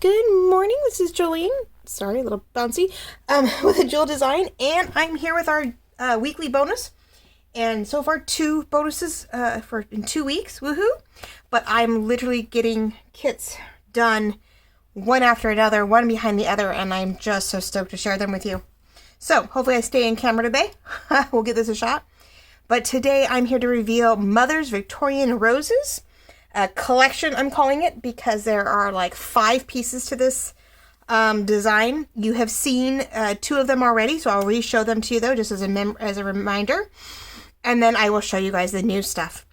Good morning, this is Jolene. Sorry, a little bouncy. With AJeweldDesign, and I'm here with our weekly bonus. And so far, 2 bonuses in 2 weeks. Woohoo! But I'm literally getting kits done one after another, one behind the other, and I'm just so stoked to share them with you. So hopefully I stay in camera today. We'll give this a shot. But today I'm here to reveal Mother's Victorian Roses. A collection, I'm calling it, because there are like 5 pieces to this design. You have seen 2 of them already, so I'll re-show them to you though, just as a reminder. And then I will show you guys the new stuff.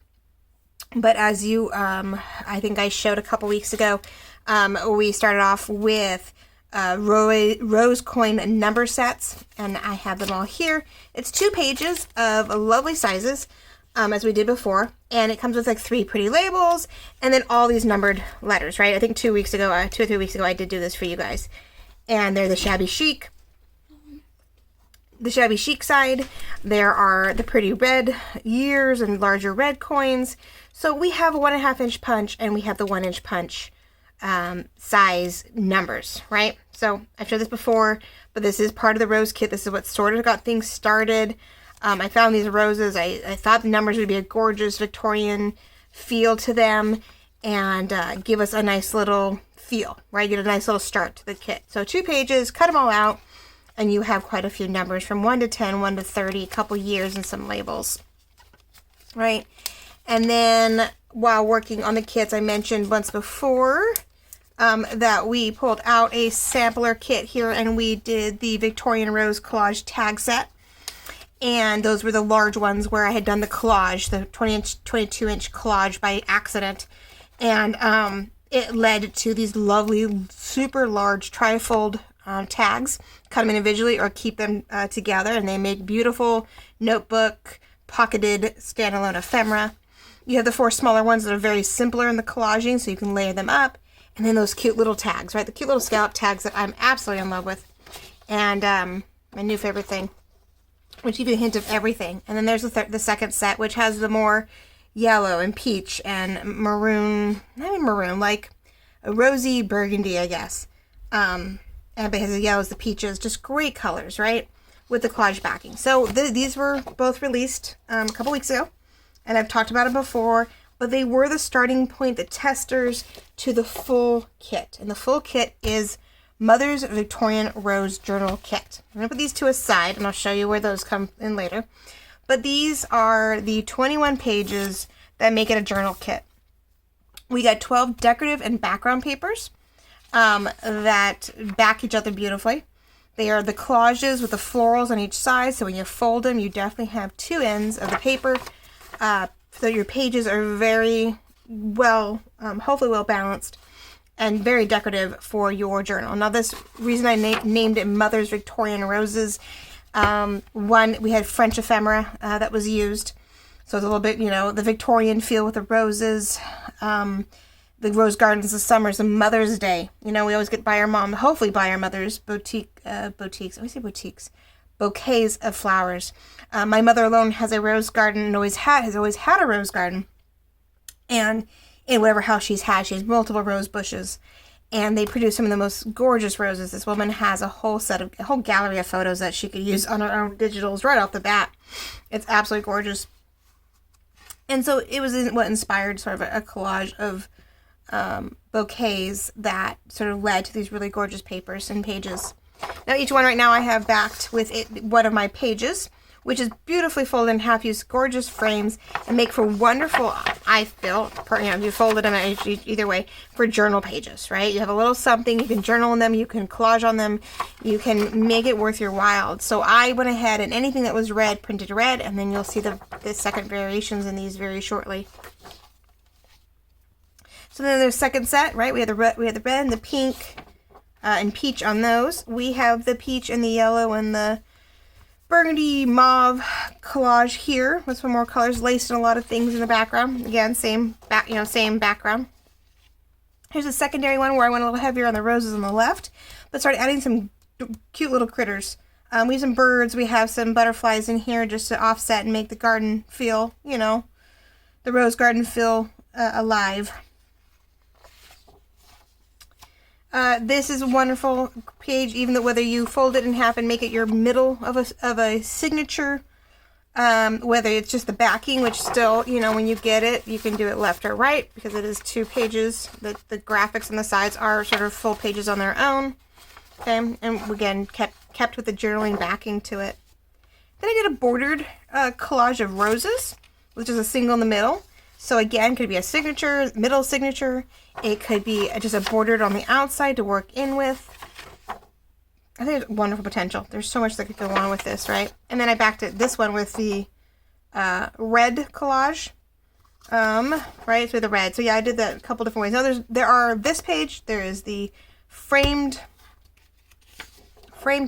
But as you, I think I showed a couple weeks ago, we started off with rose coin number sets, and I have them all here. It's 2 pages of lovely sizes, as we did before, and it comes with like 3 pretty labels, and then all these numbered letters, right? I think 2 weeks ago, 2 or 3 weeks ago, I did do this for you guys. And they're the shabby chic. The shabby chic side. There are the pretty red years and larger red coins. So we have a 1.5 inch punch, and we have the 1 inch punch size numbers, right? So I've showed this before, but this is part of the rose kit. This is what sort of got things started. I found these roses. I thought the numbers would be a gorgeous Victorian feel to them, and give us a nice little feel, right? Get a nice little start to the kit. So 2 pages, cut them all out, and you have quite a few numbers from 1 to 10, 1 to 30, a couple years, and some labels, right? And then while working on the kits, I mentioned once before that we pulled out a sampler kit here, and we did the Victorian Rose Collage tag set. And those were the large ones where I had done the collage, the 22 inch collage by accident. And it led to these lovely, super large trifold tags. Cut them individually or keep them together. And they make beautiful notebook, pocketed, standalone ephemera. You have the 4 smaller ones that are very simpler in the collaging, so you can layer them up. And then those cute little tags, right? The cute little scallop tags that I'm absolutely in love with. And my new favorite thing, which give you a hint of everything. And then there's the second set, which has the more yellow and peach and maroon, not even maroon, like a rosy burgundy, I guess. And it has the yellows, the peaches, just great colors, right? With the collage backing. So these were both released a couple weeks ago, and I've talked about it before, but they were the starting point, the testers to the full kit. And the full kit is Mother's Victorian Rose Journal Kit. I'm going to put these 2 aside, and I'll show you where those come in later. But these are the 21 pages that make it a journal kit. We got 12 decorative and background papers that back each other beautifully. They are the collages with the florals on each side, so when you fold them, you definitely have 2 ends of the paper. So your pages are very well, hopefully well balanced, and very decorative for your journal. Now, this reason I named it Mother's Victorian Roses, one, we had French ephemera that was used. So it's a little bit, you know, the Victorian feel with the roses, the rose gardens, the summers, the Mother's Day. You know, we always get by our mom, hopefully by our mother's boutiques. Let me say boutiques. Bouquets of flowers. My mother alone has a rose garden and has always had a rose garden. And in whatever house she has multiple rose bushes, and they produce some of the most gorgeous roses. This woman has a whole gallery of photos that she could use on her own digitals right off the bat. It's absolutely gorgeous. And so it was what inspired sort of a collage of bouquets that sort of led to these really gorgeous papers and pages. Now, each one right now I have backed with one of my pages, which is beautifully folded in half, use gorgeous frames, and make for wonderful, I feel, you fold it in either way, for journal pages, right? You have a little something, you can journal in them, you can collage on them, you can make it worth your while. So I went ahead and anything that was red, printed red, and then you'll see the second variations in these very shortly. So then there's second set, right? We have the red and the pink and peach on those. We have the peach and the yellow and the burgundy mauve collage here with some more colors laced in a lot of things in the background. Again, same background. Here's a secondary one where I went a little heavier on the roses on the left, but started adding some cute little critters. We have some birds. We have some butterflies in here just to offset and make the garden feel, you know, the rose garden feel alive. This is a wonderful page, even though whether you fold it in half and make it your middle of a signature, whether it's just the backing, which still, you know, when you get it, you can do it left or right because it is 2 pages. The graphics on the sides are sort of full pages on their own. Okay, and again, kept with the journaling backing to it. Then I did a bordered collage of roses, which is a single in the middle. So again, could be a signature, middle signature. It could be just a bordered on the outside to work in with. I think there's wonderful potential. There's so much that could go on with this, right? And then I backed it this one with the red collage, right? So the red. So yeah, I did that a couple different ways. Now there are this page. There is the framed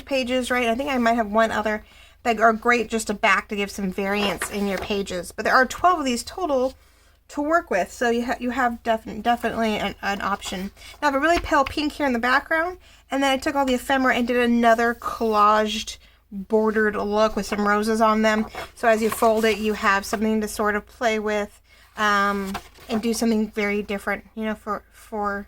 pages, right? I think I might have one other that are great just to back to give some variance in your pages. But there are 12 of these total to work with, so you have definitely an option. Now I have a really pale pink here in the background, and then I took all the ephemera and did another collaged bordered look with some roses on them. So as you fold it, you have something to sort of play with and do something very different, you know, for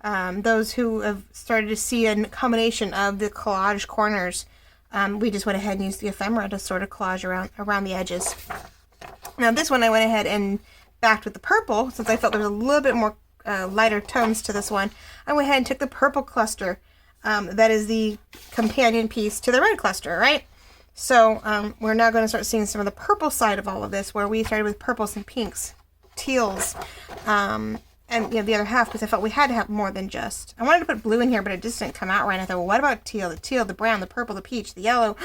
those who have started to see a combination of the collage corners. We just went ahead and used the ephemera to sort of collage around the edges. Now this one I went ahead and backed with the purple, since I felt there was a little bit more lighter tones to this one. I went ahead and took the purple cluster. That is the companion piece to the red cluster, right? So we're now going to start seeing some of the purple side of all of this, where we started with purples and pinks, teals, and you know, the other half, because I felt we had to have more than just. I wanted to put blue in here, but it just didn't come out right. I thought, well, what about teal? The teal, the brown, the purple, the peach, the yellow.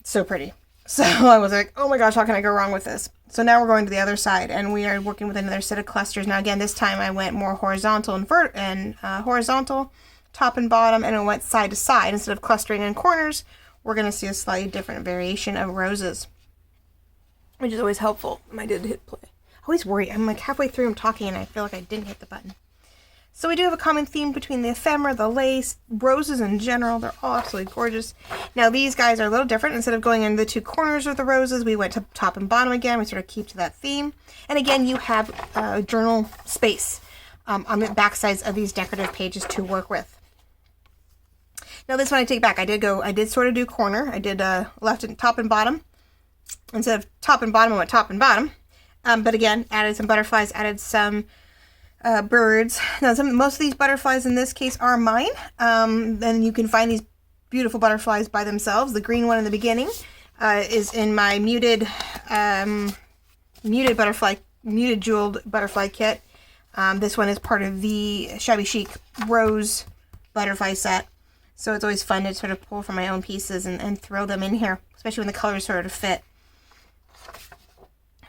So pretty. So I was like, oh my gosh, how can I go wrong with this? So now we're going to the other side, and we are working with another set of clusters. Now again, this time I went more horizontal and horizontal, top and bottom, and it went side to side. Instead of clustering in corners, we're going to see a slightly different variation of roses, which is always helpful. I did hit play. I always worry. I'm like halfway through I'm talking, and I feel like I didn't hit the button. So we do have a common theme between the ephemera, the lace, roses in general. They're all absolutely gorgeous. Now these guys are a little different. Instead of going in the 2 corners of the roses, we went to top and bottom again. We sort of keep to that theme. And again, you have journal space on the back sides of these decorative pages to work with. Now this one I take back. I did sort of do corner. I did left and top and bottom. Instead of top and bottom, I went top and bottom. But again, added some butterflies, added some birds. Now, most of these butterflies in this case are mine. And you can find these beautiful butterflies by themselves. The green one in the beginning is in my muted jeweled butterfly kit. This one is part of the Shabby Chic rose butterfly set. So it's always fun to sort of pull from my own pieces and throw them in here, especially when the colors sort of fit.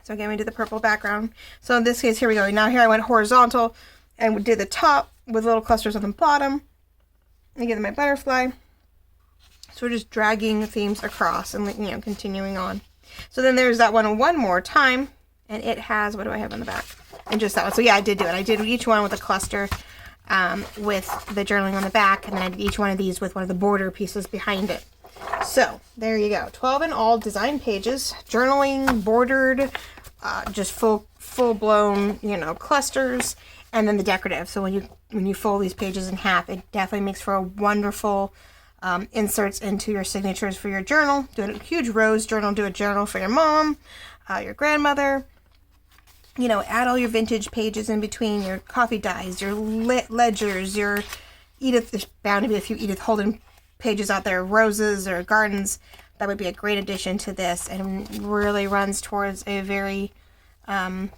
So again, we did the purple background. So in this case, here we go. Now here I went horizontal and we did the top with little clusters on the bottom. Again, my butterfly. So we're just dragging the themes across and, you know, continuing on. So then there's that one more time, and it has, what do I have on the back? And just that one. So yeah, I did do it. I did each one with a cluster with the journaling on the back, and then I did each one of these with one of the border pieces behind it. So there you go, 12 in all design pages, journaling, bordered, just full-blown, you know, clusters, and then the decorative. So when you fold these pages in half, it definitely makes for a wonderful inserts into your signatures for your journal. Do a huge rose journal, do a journal for your mom, your grandmother. You know, add all your vintage pages in between, your coffee dyes, your ledgers, your Edith, there's bound to be a few Edith Holden pages out there, roses or gardens. That would be a great addition to this, and really runs towards a very, I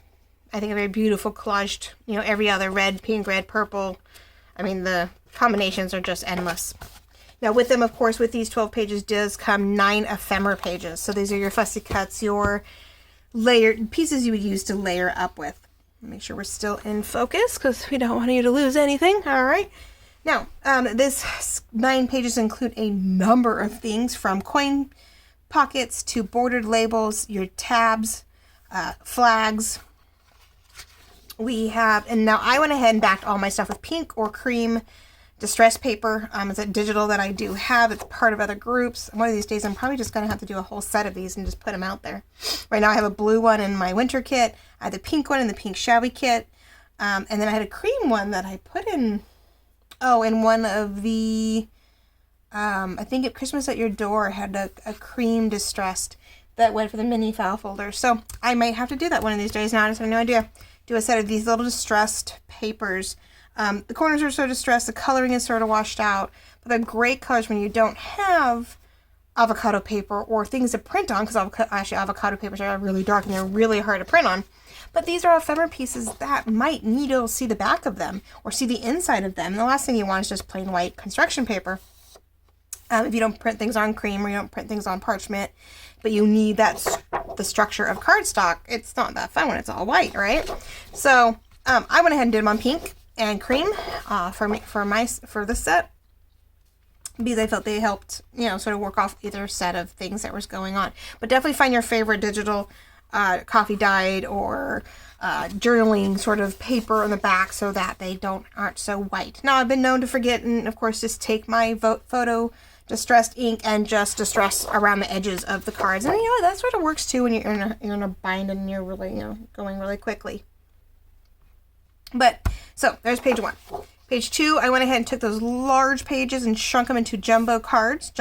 think a very beautiful collaged, you know, every other red, pink, red, purple. I mean, the combinations are just endless. Now with them, of course, with these 12 pages does come 9 ephemera pages. So these are your fussy cuts, your layered pieces you would use to layer up with. Make sure we're still in focus because we don't want you to lose anything. All right. Now, this 9 pages include a number of things, from coin pockets to bordered labels, your tabs, flags. We have, and now I went ahead and backed all my stuff with pink or cream distress paper. It's a digital that I do have. It's part of other groups. One of these days, I'm probably just going to have to do a whole set of these and just put them out there. Right now, I have a blue one in my winter kit. I had the pink one in the pink shabby kit. And then I had a cream one that I put in, Oh, and one of the, I think at Christmas at Your Door had a cream distressed that went for the mini file folder. So I might have to do that one of these days now. I just have no idea. Do a set of these little distressed papers. The corners are sort of distressed. The coloring is sort of washed out. But they're great colors when you don't have avocado paper or things to print on, because actually avocado papers are really dark and they're really hard to print on. But these are ephemera pieces that might need to see the back of them or see the inside of them. And the last thing you want is just plain white construction paper. If you don't print things on cream or you don't print things on parchment, but you need the structure of cardstock, it's not that fun when it's all white, right? So I went ahead and did them on pink and cream for this set, because I felt they helped, sort of work off either set of things that was going on. But definitely find your favorite digital coffee dyed or journaling sort of paper on the back so that they aren't so white. Now, I've been known to forget and, of course, just take my photo distressed ink and just distress around the edges of the cards. And, that sort of works, too, when you're in a bind and you're really, going really quickly. But, so, there's page 1. Page 2, I went ahead and took those large pages and shrunk them into jumbo cards.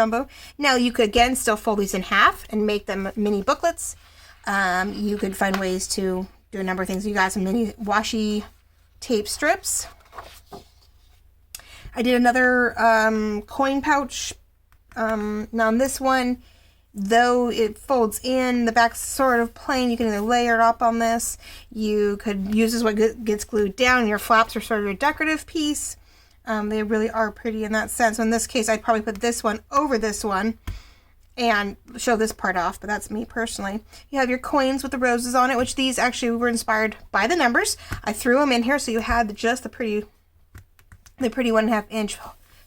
Now, you could, again, still fold these in half and make them mini booklets. You could find ways to do a number of things. You got some mini washi tape strips. I did another coin pouch. Now, on this one, though it folds in, the back's sort of plain. You can either layer it up on this. You could use this what gets glued down. Your flaps are sort of your decorative piece. They really are pretty in that sense. So in this case, I'd probably put this one over this one and show this part off, but that's me personally. You have your coins with the roses on it, which these actually were inspired by the numbers. I threw them in here so you had just the pretty 1.5 inch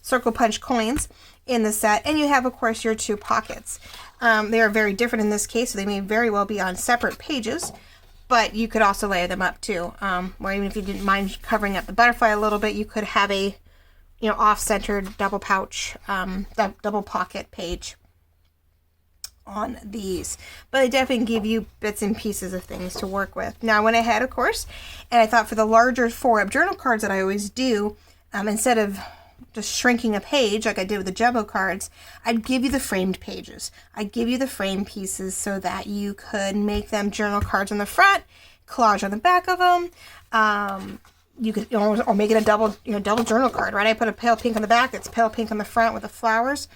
circle punch coins in the set. And you have, of course, your 2 pockets. They are very different in this case, so they may very well be on separate pages, but you could also layer them up too. Or even if you didn't mind covering up the butterfly a little bit, you could have a, off-centered double pouch, double pocket page on these. But they definitely give you bits and pieces of things to work with. Now, I went ahead, of course, and I thought for the larger 4-up journal cards that I always do, instead of just shrinking a page like I did with the jumbo cards, I'd give you the framed pages. I'd give you the frame pieces so that you could make them journal cards on the front, collage on the back of them. You could, or make it a double journal card, right? I put a pale pink on the back, it's pale pink on the front with the flowers.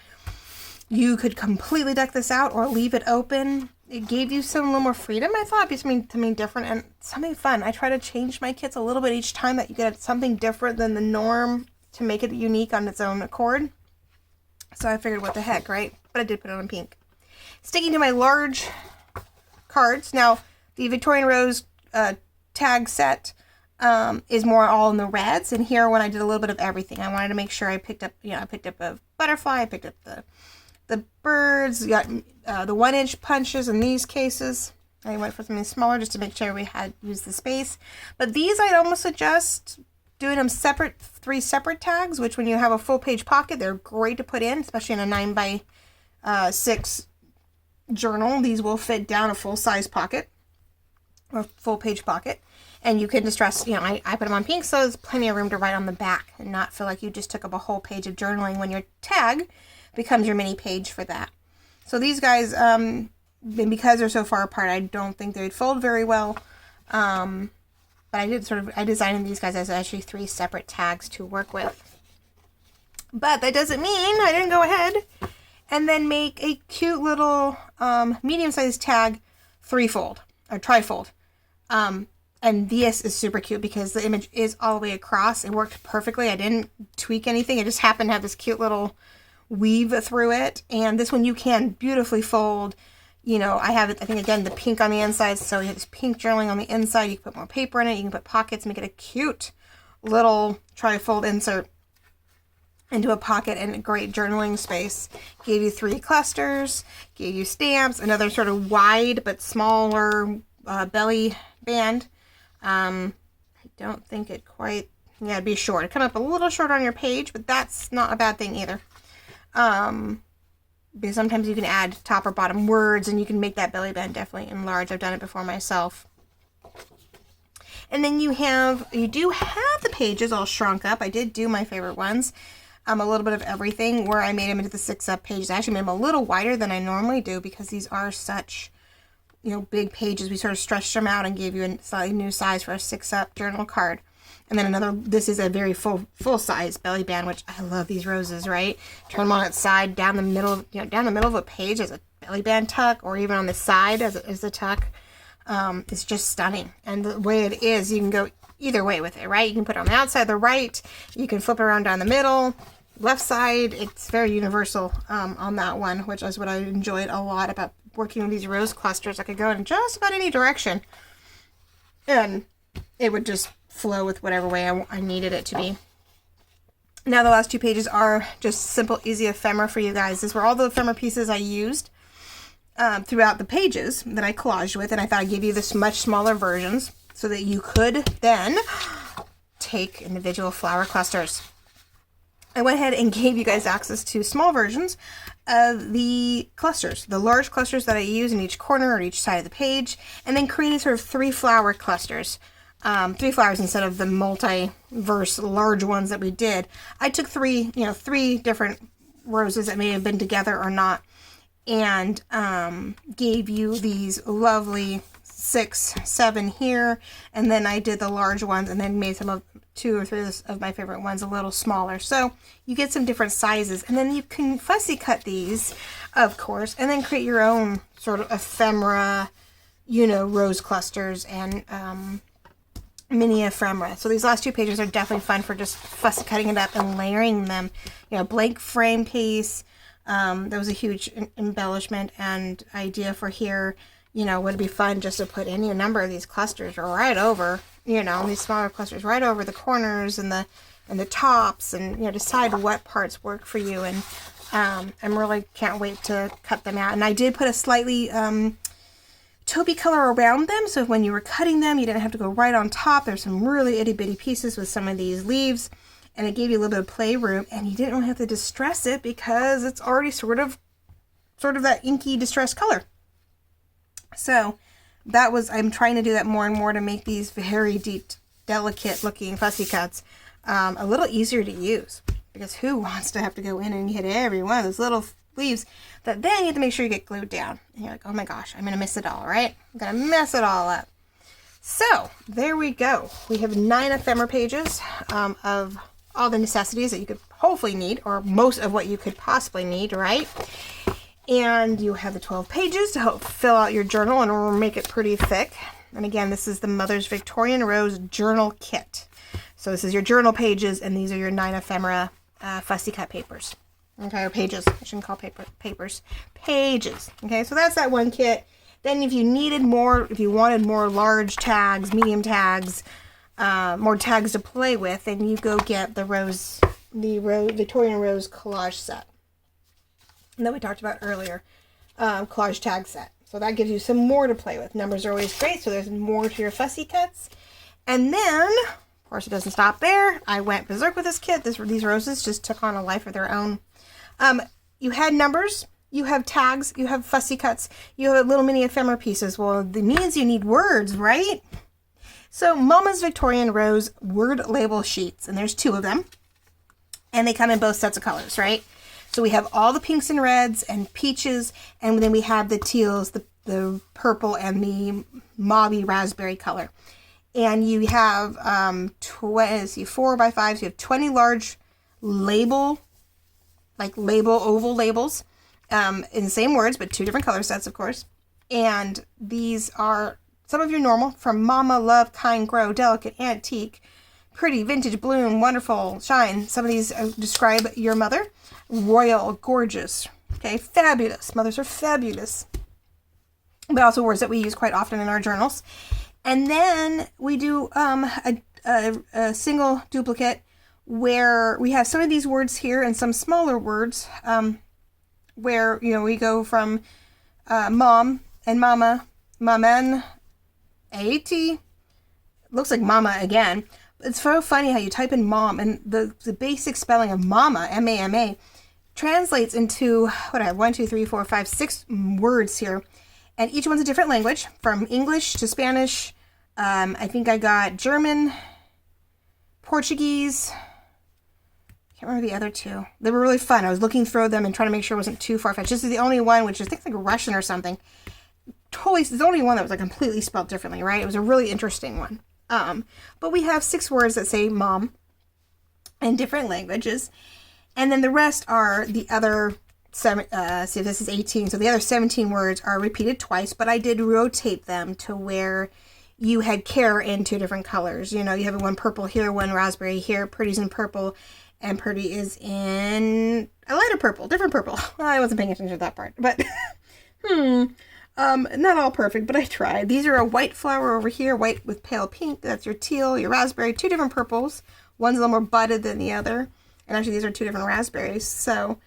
You could completely deck this out or leave it open. It gave you a little more freedom, I thought. It'd be something different and something fun. I try to change my kits a little bit each time, that you get something different than the norm to make it unique on its own accord. So I figured, what the heck, right? But I did put it on pink. Sticking to my large cards. Now, the Victorian Rose tag set is more all in the reds. And here, when I did a little bit of everything, I wanted to make sure I picked up, I picked up a butterfly, I picked up the birds, you got the 1-inch punches in these cases. I went for something smaller just to make sure we had used the space. But these I'd almost suggest doing them separate, 3 separate tags, which when you have a full page pocket, they're great to put in, especially in a 9x6 journal. These will fit down a full size pocket or full page pocket. And you can distress, I put them on pink, so there's plenty of room to write on the back and not feel like you just took up a whole page of journaling when your tag becomes your mini page for that. So these guys, because they're so far apart, I don't think they'd fold very well. But I designed these guys as actually 3 separate tags to work with. But that doesn't mean I didn't go ahead and then make a cute little medium-sized tag 3-fold or tri-fold. And this is super cute because the image is all the way across. It worked perfectly. I didn't tweak anything. It just happened to have this cute little weave through it. And this one you can beautifully fold. I have, I think, again, the pink on the inside. So you have this pink journaling on the inside. You can put more paper in it. You can put pockets, make it a cute little tri-fold insert into a pocket and a great journaling space. Gave you 3 clusters, gave you stamps, another sort of wide but smaller belly band. I don't think it quite, it'd be short. It'd come up a little short on your page, but that's not a bad thing either. Because sometimes you can add top or bottom words and you can make that belly band definitely enlarge. I've done it before myself. And then you do have the pages all shrunk up. I did do my favorite ones. A little bit of everything where I made them into the 6-up pages. I actually made them a little wider than I normally do because these are such, big pages. We sort of stretched them out and gave you a slightly new size for a 6-up journal card. And then this is a very full size belly band, which I love these roses, right? Turn them on its side, down the middle, down the middle of a page as a belly band tuck, or even on the side as a tuck. It's just stunning. And the way it is, you can go either way with it, right? You can put it on the outside, the right. You can flip it around down the middle, left side. It's very universal on that one, which is what I enjoyed a lot about working with these rose clusters. I could go in just about any direction, and it would just flow with whatever way I needed it to be. Now the last 2 pages are just simple, easy ephemera for you guys. These were all the ephemera pieces I used throughout the pages that I collaged with, and I thought I'd give you this much smaller versions so that you could then take individual flower clusters. I went ahead and gave you guys access to small versions of the clusters, the large clusters that I use in each corner or each side of the page, and then created sort of 3 flower clusters. 3 flowers instead of the multi-verse large ones that we did. I took 3 different roses that may have been together or not, and gave you these lovely 6, 7 here, and then I did the large ones and then made some of 2 or 3 of my favorite ones a little smaller. So you get some different sizes, and then you can fussy cut these, of course, and then create your own sort of ephemera, rose clusters and mini ephemera. So these last 2 pages are definitely fun for just fussy cutting it up and layering them. Blank frame piece. That was a huge embellishment and idea for here. Would be fun just to put any number of these clusters right over, these smaller clusters right over the corners and the tops, and decide what parts work for you. And I'm really can't wait to cut them out. And I did put a slightly taupey color around them, so when you were cutting them, you didn't have to go right on top. There's some really itty bitty pieces with some of these leaves, and it gave you a little bit of playroom, and you didn't have to distress it because it's already sort of that inky distressed color. So I'm trying to do that more and more to make these very deep, delicate looking fussy cuts a little easier to use, because who wants to have to go in and hit every one of those little leaves that then you have to make sure you get glued down. And you're like, oh my gosh, I'm going to miss it all, right? I'm going to mess it all up. So there we go. We have 9 ephemera pages of all the necessities that you could hopefully need, or most of what you could possibly need, right? And you have the 12 pages to help fill out your journal and make it pretty thick. And again, this is the Mother's Victorian Rose Journal Kit. So this is your journal pages, and these are your 9 ephemera fussy cut papers. Okay, or pages. I shouldn't call papers. Pages. Okay, so that's that one kit. Then if you wanted more large tags, medium tags, more tags to play with, then you go get the Victorian Rose collage set that we talked about earlier. Collage tag set. So that gives you some more to play with. Numbers are always great, so there's more to your fussy cuts. And then, of course, it doesn't stop there. I went berserk with this kit. These roses just took on a life of their own. You had numbers, you have tags, you have fussy cuts, you have little mini ephemera pieces. Well, it means you need words, right? So Mama's Victorian Rose word label sheets, and there's 2 of them, and they come in both sets of colors, right? So we have all the pinks and reds and peaches, and then we have the teals, the purple, and the mauvey raspberry color. And you have 4 by 5, so you have 20 large oval labels in the same words, but 2 different color sets, of course. And these are some of your normal, from Mama, Love, Kind, Grow, Delicate, Antique, Pretty, Vintage, Bloom, Wonderful, Shine. Some of these describe your mother. Royal, Gorgeous, okay, Fabulous. Mothers are fabulous. But also words that we use quite often in our journals. And then we do a single duplicate where we have some of these words here and some smaller words where, we go from mom and mama, maman, A-T, looks like mama again. It's so funny how you type in mom, and the basic spelling of mama, M-A-M-A, translates into, 6 words here. And each one's a different language, from English to Spanish, I think I got German, Portuguese. Can't remember the other two. They were really fun. I was looking through them and trying to make sure it wasn't too far-fetched. This is the only one, which I think like Russian or something. Totally, it's the only one that was like completely spelled differently, right? It was a really interesting one. But we have 6 words that say mom in different languages. And then the rest are the other 7, see this is 18, so the other 17 words are repeated twice, but I did rotate them to where you had care in 2 different colors. You know, you have one purple here, one raspberry here, pretty's in purple, and pretty is in a lighter purple, different purple. Well, I wasn't paying attention to that part, but not all perfect, but I tried. These are a white flower over here, white with pale pink. That's your teal, your raspberry, 2 different purples. One's a little more budded than the other. And actually, these are 2 different raspberries. So,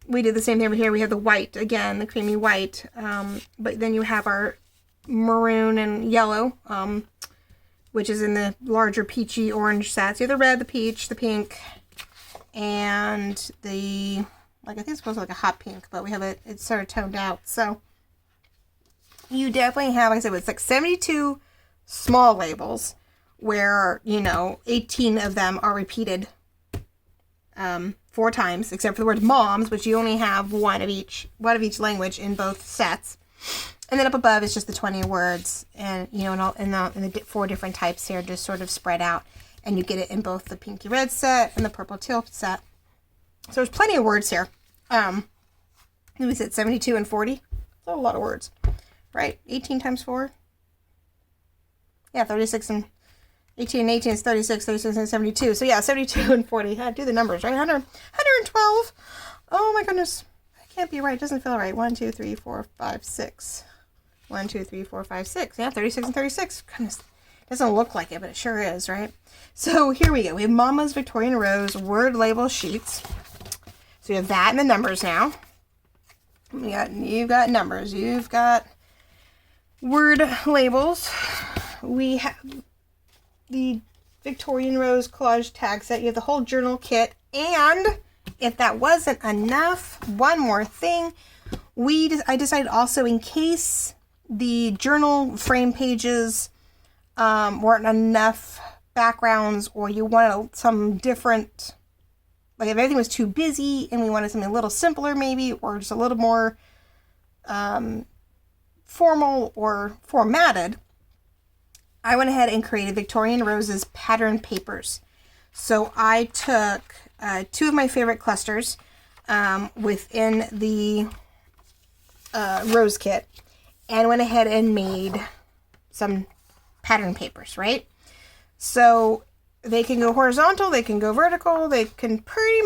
we did the same thing over here. We have the white, again, the creamy white. But then you have our maroon and yellow, which is in the larger peachy orange sets. You have the red, the peach, the pink, and the, like, I think it's supposed to be like a hot pink, but we have it, it's sort of toned out. So, you definitely have, like I said, it's like 72 small labels where, you know, 18 of them are repeated 4 times, except for the word moms, which you only have one of each language in both sets. And then up above is just the 20 words, and you know, in the 4 different types here, just sort of spread out, and you get it in both the pinky red set and the purple teal set. So there's plenty of words here. We said 72 and 40. That's a lot of words, right? 18 times 4. Yeah, 36 and 18 and 18 is 36, 36 and 72. So yeah, 72 and 40. I do the numbers, right? 112. Oh my goodness. That can't be right. It doesn't feel right. 1, 2, 3, 4, 5, 6. 1, 2, 3, 4, 5, 6. Yeah, 36 and 36. Goodness. Doesn't look like it, but it sure is, right? So here we go. We have Mama's Victorian Rose word label sheets. So you have that and the numbers now. You've got numbers. You've got word labels. We have the Victorian Rose collage tag set. You have the whole journal kit. And if that wasn't enough, one more thing. I decided also, in case the journal frame pages weren't enough backgrounds, or you wanted some different, like if everything was too busy and we wanted something a little simpler maybe, or just a little more formal or formatted, I went ahead and created Victorian Rose's pattern papers. So I took 2 of my favorite clusters within the rose kit and went ahead and made some pattern papers, right? So they can go horizontal, they can go vertical, they're pretty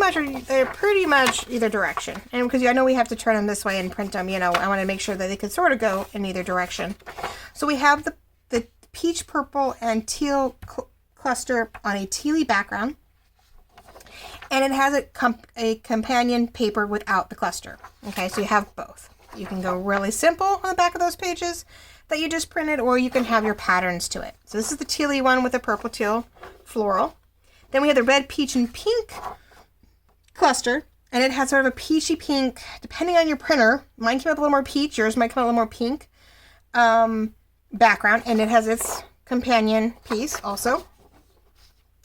much either direction. And because I know we have to turn them this way and print them, you know, I want to make sure that they can sort of go in either direction. So we have the peach, purple, and teal cluster on a tealy background, and it has a companion paper without the cluster. Okay, so you have both. You can go really simple on the back of those pages that you just printed, or you can have your patterns to it. So this is the tealy one with the purple teal floral. Then we have the red, peach, and pink cluster, and it has sort of a peachy pink, depending on your printer. Mine came up a little more peach, yours might come out a little more pink. Background, and it has its companion piece also.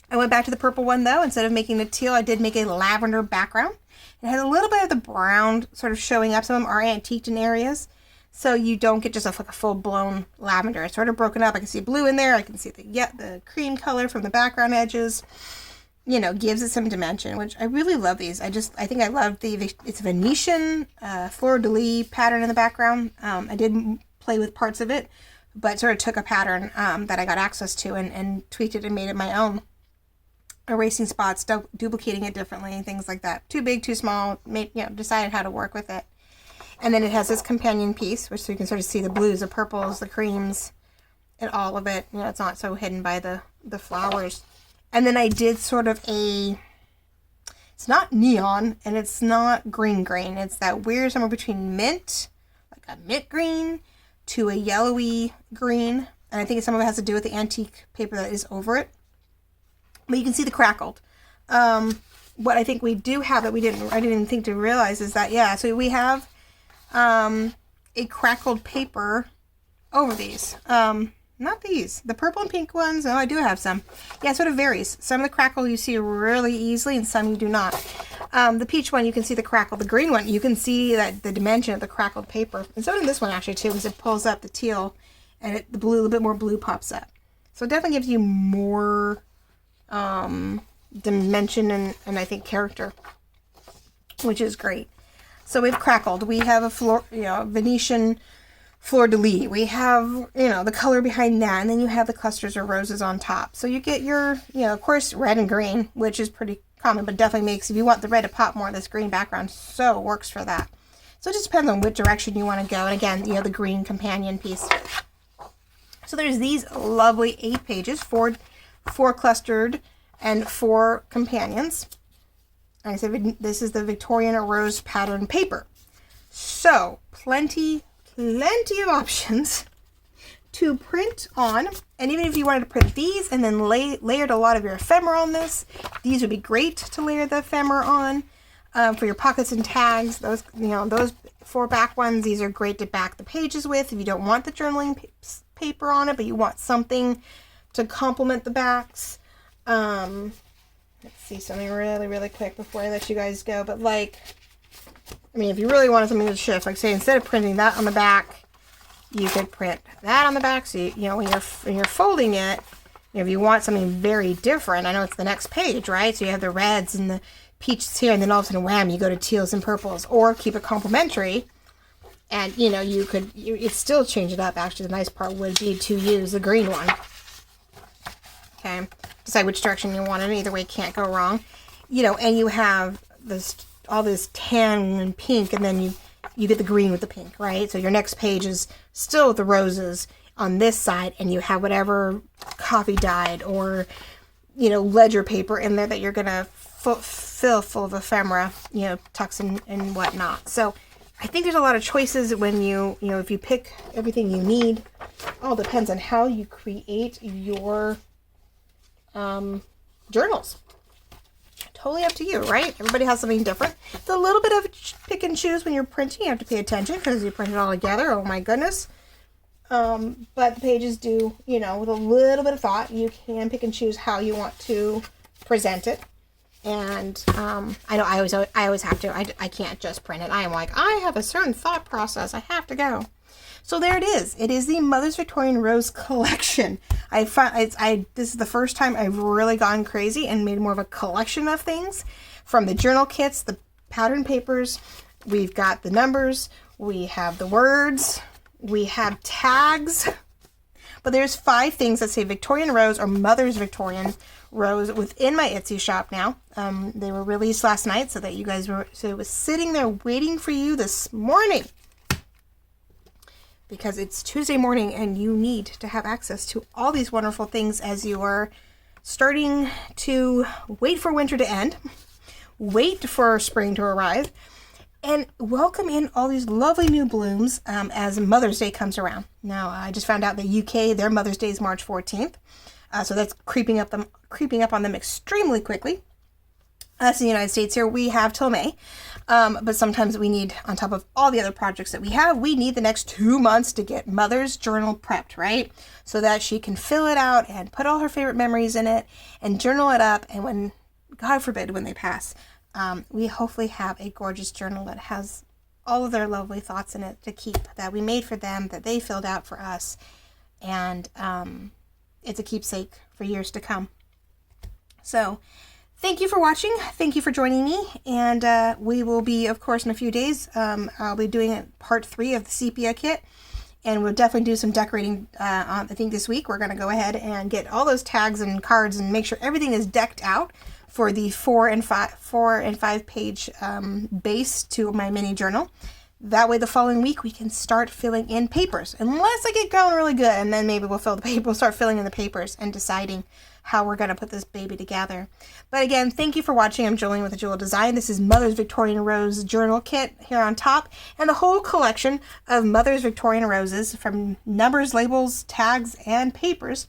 I went back to the purple one though. Instead of making the teal, I did make a lavender background. It has a little bit of the brown sort of showing up. Some of them are antiqued in areas, so you don't get just like a full-blown lavender. It's sort of broken up. I can see blue in there. I can see the cream color from the background edges. You know, gives it some dimension, which I really love these. I think I love it's Venetian fleur-de-lis pattern in the background. I did play with parts of it, but sort of took a pattern that I got access to and tweaked it and made it my own. Erasing spots, duplicating it differently, things like that. Too big, too small, decided how to work with it. And then it has this companion piece, which so you can sort of see the blues, the purples, the creams, and all of it. You know, it's not so hidden by the flowers. And then I did sort of it's not neon, and it's not green. It's that weird somewhere between mint, like a mint green, to a yellowy green, and I think some of it has to do with the antique paper that is over it. But you can see the crackled. What I think we do have that I didn't even think to realize is that, yeah, so we have a crackled paper over these. Not these. The purple and pink ones. Oh, I do have some. Yeah, it sort of varies. Some of the crackle you see really easily and some you do not. The peach one, you can see the crackle. The green one, you can see that the dimension of the crackled paper. And so in this one actually too, because it pulls up the teal and the blue, a little bit more blue pops up. So it definitely gives you more dimension and I think character, which is great. So we've crackled. We have a Venetian fleur-de-lis. We have, the color behind that, and then you have the clusters of roses on top. So you get your, of course, red and green, which is pretty common, but definitely makes, if you want the red to pop more, this green background so works for that. So it just depends on which direction you want to go. And again, the green companion piece. So there's these lovely 8 pages, four clustered and 4 companions. Like I said, this is the Victorian rose pattern paper. So plenty of options to print on. And even if you wanted to print these and then layered a lot of your ephemera on this, these would be great to layer the ephemera on for your pockets and tags. Those 4 back ones, these are great to back the pages with if you don't want the journaling paper on it, but you want something to complement the backs. Let's see something really quick before I let you guys go. But if you really wanted something to shift, like say instead of printing that on the back, you could print that on the back. So when you're folding it, if you want something very different, I know it's the next page, right? So you have the reds and the peaches here, and then all of a sudden, wham, you go to teals and purples, or keep it complementary. And you could still change it up. Actually, the nice part would be to use the green one. Okay, decide which direction you want it. Either way, can't go wrong. And you have all this tan and pink, and then you get the green with the pink, right? So your next page is still with the roses on this side, and you have whatever coffee dyed or ledger paper in there that you're gonna fill full of ephemera, tucks and whatnot. So I think there's a lot of choices when if you pick everything you need. All depends on how you create your journals. Totally up to you, right? Everybody has something different. It's a little bit of pick and choose when you're printing. You have to pay attention because you print it all together. Oh my goodness. But the pages do, with a little bit of thought, you can pick and choose how you want to present it. And I know I always have to. I can't just print it. I am like, I have a certain thought process. I have to go. So there it is. It is the Mother's Victorian Rose collection. This is the first time I've really gone crazy and made more of a collection of things. From the journal kits, the pattern papers, we've got the numbers, we have the words, we have tags. But there's 5 things that say Victorian Rose or Mother's Victorian Rose within my Etsy shop now. They were released last night so that you guys it was sitting there waiting for you this morning. Because it's Tuesday morning and you need to have access to all these wonderful things as you are starting to wait for winter to end, wait for spring to arrive, and welcome in all these lovely new blooms as Mother's Day comes around. Now, I just found out that UK, their Mother's Day is March 14th, so that's creeping up on them extremely quickly. Us in the United States here, we have till May. But sometimes we need, on top of all the other projects that we have, we need the next 2 months to get Mother's journal prepped, right? So that she can fill it out and put all her favorite memories in it and journal it up. And when, God forbid, when they pass, we hopefully have a gorgeous journal that has all of their lovely thoughts in it to keep, that we made for them, that they filled out for us. And it's a keepsake for years to come. So thank you for watching. Thank you for joining me. And we will be, of course, in a few days, I'll be doing part 3 of the sepia kit. And we'll definitely do some decorating, I think this week. We're going to go ahead and get all those tags and cards and make sure everything is decked out for the 4 and 5 page base to my mini journal. That way the following week we can start filling in papers. Unless I get going really good, and then maybe we'll start filling in the papers and deciding how we're going to put this baby together. But again, thank you for watching. I'm Jolene with AJeweldDesign. This is Mother's Victorian Rose journal kit here on top, and the whole collection of Mother's Victorian Roses from numbers, labels, tags, and papers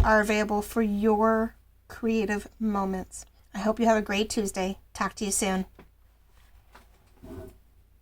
are available for your creative moments. I hope you have a great Tuesday. Talk to you soon.